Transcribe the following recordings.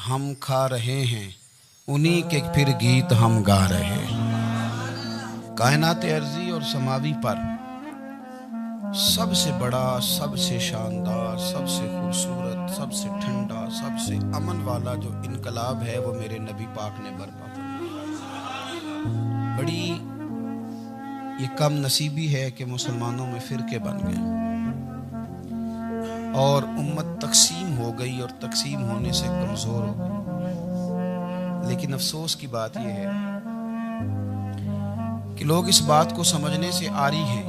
हम खा रहे हैं, उन्हीं के फिर गीत हम गा रहे हैं। कायनात अर्जी और समावी पर सबसे बड़ा, सबसे शानदार, सबसे खूबसूरत, सबसे ठंडा, सबसे अमन वाला जो इनकलाब है वो मेरे नबी पाक ने बर्पा फरमाया। बड़ी ये कम नसीबी है कि मुसलमानों में फिरके बन गए और उम्मत तकसीम हो गई और तकसीम होने से कमज़ोर हो गई। लेकिन अफसोस की बात यह है कि लोग इस बात को समझने से आरी हैं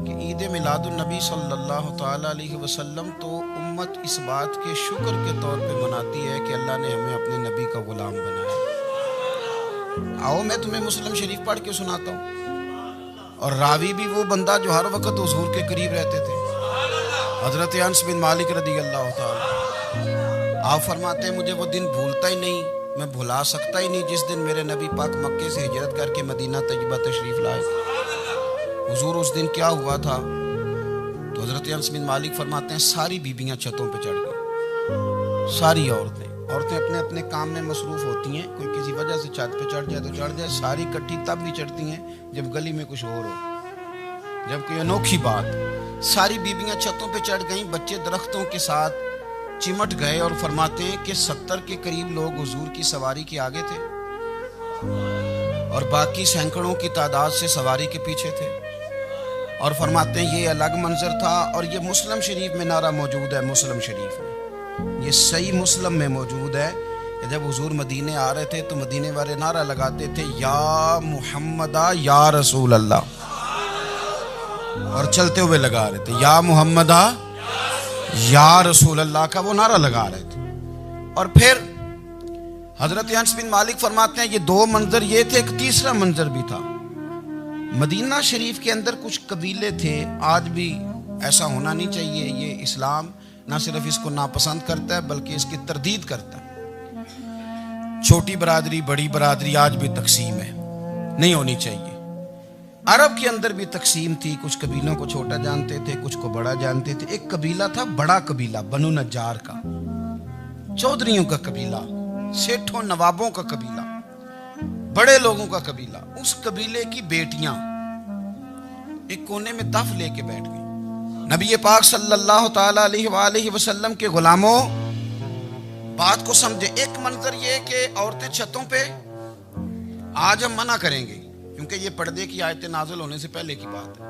कि ईद मिलादुन नबी सल्लल्लाहु ताला अलैहि वसल्लम तो उम्मत इस बात के शुक्र के तौर पे मनाती है कि अल्लाह ने हमें अपने नबी का गुलाम बनाया। आओ मैं तुम्हें मुस्लिम शरीफ पढ़ के सुनाता हूँ। और रावी भी वो बंदा जो हर वक्त हुजूर के करीब रहते थे, हजरत अनस बिन मालिक रदी अल्लाह ताला। आप फरमाते हैं मुझे वो दिन भूलता ही नहीं, मैं भुला सकता ही नहीं जिस दिन मेरे नबी पाक मक्के से हिजरत करके मदीना तैयबा तशरीफ लाए। हुजूर उस दिन क्या हुआ था तो हजरत अनस बिन मालिक फरमाते हैं सारी बीबियां छतों पे चढ़ गई। सारी औरतें अपने अपने काम में मसरूफ होती हैं, कोई किसी वजह से छत पे चढ़ जाए तो चढ़ जाए, सारी इकट्ठी तब भी चढ़ती हैं जब गली में कुछ और हो, जब कोई अनोखी बात। सारी बीबियां छतों पे चढ़ गईं, बच्चे दरख्तों के साथ चिमट गए और फरमाते हैं कि 70 के करीब लोग हुजूर की सवारी के आगे थे और बाकी सैकड़ों की तादाद से सवारी के पीछे थे। और फरमाते हैं ये अलग मंजर था। और ये मुस्लिम शरीफ में नारा मौजूद है, मुस्लिम शरीफ में, ये सही मुस्लिम में मौजूद है कि जब हुजूर मदीने आ रहे थे तो मदीने वाले नारा लगाते थे या मुहम्मदा या रसूल अल्लाह, और चलते हुए लगा रहे थे या मुहम्मदा या रसूल अल्लाह का वो नारा लगा रहे थे। और फिर हजरत अनस बिन मालिक फरमाते हैं ये दो मंजर ये थे, एक तीसरा मंजर भी था। मदीना शरीफ के अंदर कुछ कबीले थे, आज भी ऐसा होना नहीं चाहिए। ये इस्लाम ना सिर्फ इसको नापसंद करता है बल्कि इसकी तरदीद करता है। छोटी बरादरी बड़ी बरादरी आज भी तकसीम है, नहीं होनी चाहिए। अरब के अंदर भी तकसीम थी, कुछ कबीलों को छोटा जानते थे, कुछ को बड़ा जानते थे। एक कबीला था बड़ा कबीला, बनु नज्जार का, चौधरियों का कबीला, सेठों नवाबों का कबीला, बड़े लोगों का कबीला। उस कबीले की बेटियां एक कोने में तफ लेके बैठ गई। नबी पाक सल्लल्लाहु ताला अलैहि वसल्लम के गुलामों बात को समझे। एक मंजर ये कि औरतें छतों पे, आज हम मना करेंगे क्योंकि ये पर्दे की आयतें नाज़िल होने से पहले की बात है।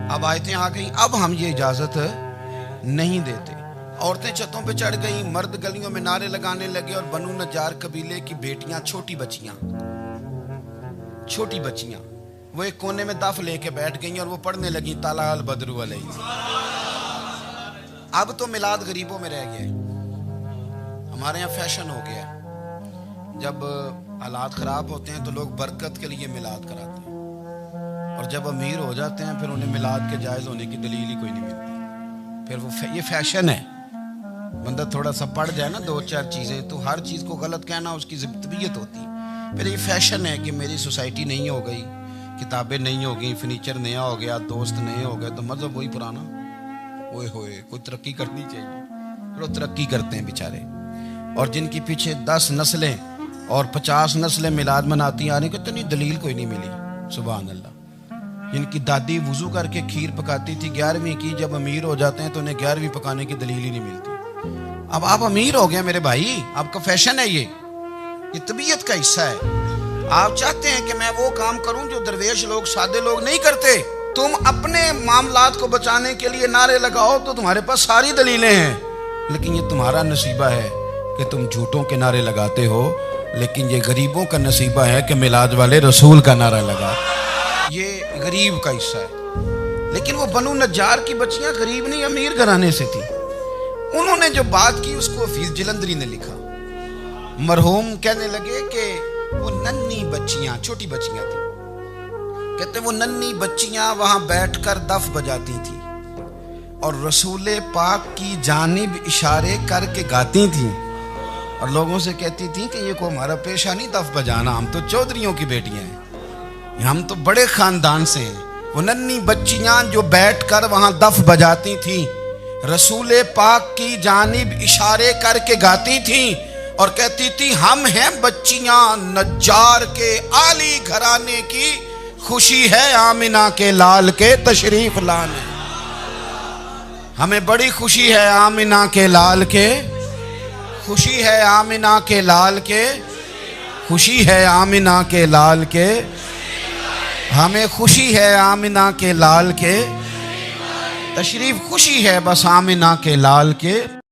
अब आयतें आ गई, अब हम ये इजाजत नहीं देते। औरतें छतों पे चढ़ गई, मर्द गलियों में नारे लगाने लगे और बनु नज्जार कबीले की बेटियां, छोटी बच्चियां वो एक कोने में दफ लेके बैठ गई और वो पढ़ने लगी ताला अल बदरु अलैहि। अब तो मिलाद गरीबों में रह गया। हमारे यहाँ फैशन हो गया, जब हालात खराब होते हैं तो लोग बरकत के लिए मिलाद कराते हैं, और जब अमीर हो जाते हैं फिर उन्हें मिलाद के जायज होने की दलील ही कोई नहीं मिलती। फिर वो ये फैशन है। बंदा थोड़ा सा पढ़ जाए ना दो चार चीजें तो हर चीज को गलत कहना उसकी तबीयत होती है। फिर ये फैशन है कि मेरी सोसाइटी नहीं हो गई, किताबें नहीं हो गई, फर्नीचर नया हो गया, दोस्त नए हो गए, तो मजहब वही पुराना। ओए होए, कोई तरक्की करनी चाहिए, फिर वो तरक्की करते हैं बेचारे। और जिनकी पीछे 10 नस्लें और 50 नस्लें मिलाद मनाती आने को इतनी दलील कोई नहीं मिली। सुभान अल्लाह। जिनकी दादी वुजू करके खीर पकाती थी 11वीं की, जब अमीर हो जाते हैं तो उन्हें 11वीं पकाने की दलील ही नहीं मिलती। अब आप अमीर हो गए मेरे भाई, आपका फैशन है, ये तबीयत का हिस्सा है। आप चाहते हैं कि मैं वो काम करूं जो दरवेश लोग, सादे लोग नहीं करते। तुम अपने मामलात को बचाने के लिए नारे लगाओ तो तुम्हारे पास सारी दलीलें हैं, लेकिन ये तुम्हारा नसीबा है कि तुम झूठों के नारे लगाते हो। लेकिन ये गरीबों का नसीबा है कि मिलाद वाले रसूल का नारा लगा। ये गरीब का हिस्सा है। लेकिन वो बनु नज्जार की बच्चियां गरीब नहीं, अमीर घराने से थी। उन्होंने जो बात की उसको हफीज जलंधरी ने लिखा। मरहूम कहने लगे कि वो नन्ही बच्चियां, छोटी बच्चियां थी, कहते वो नन्ही बच्चियां वहां बैठकर दफ बजाती थी और रसूले पाक की जानिब इशारे करके गाती थी और लोगों से कहती थी कि ये को हमारा पेशा नहीं दफ बजाना, हम तो चौधरियों की बेटियां हैं, हम तो बड़े खानदान से हैं। वो नन्ही बच्चियां जो बैठकर वहां दफ बजाती थी, रसूले पाक की जानिब इशारे करके गाती थी और कहती थी, हम हैं बच्चियां नज्जार के आली घराने की, खुशी है आमिना के लाल के तशरीफ लाने। हमें बड़ी खुशी है आमिना के लाल के, खुशी है आमिना के लाल के, खुशी है आमिना के लाल के, हमें खुशी है आमिना के लाल के तशरीफ, खुशी है बस आमिना के लाल के।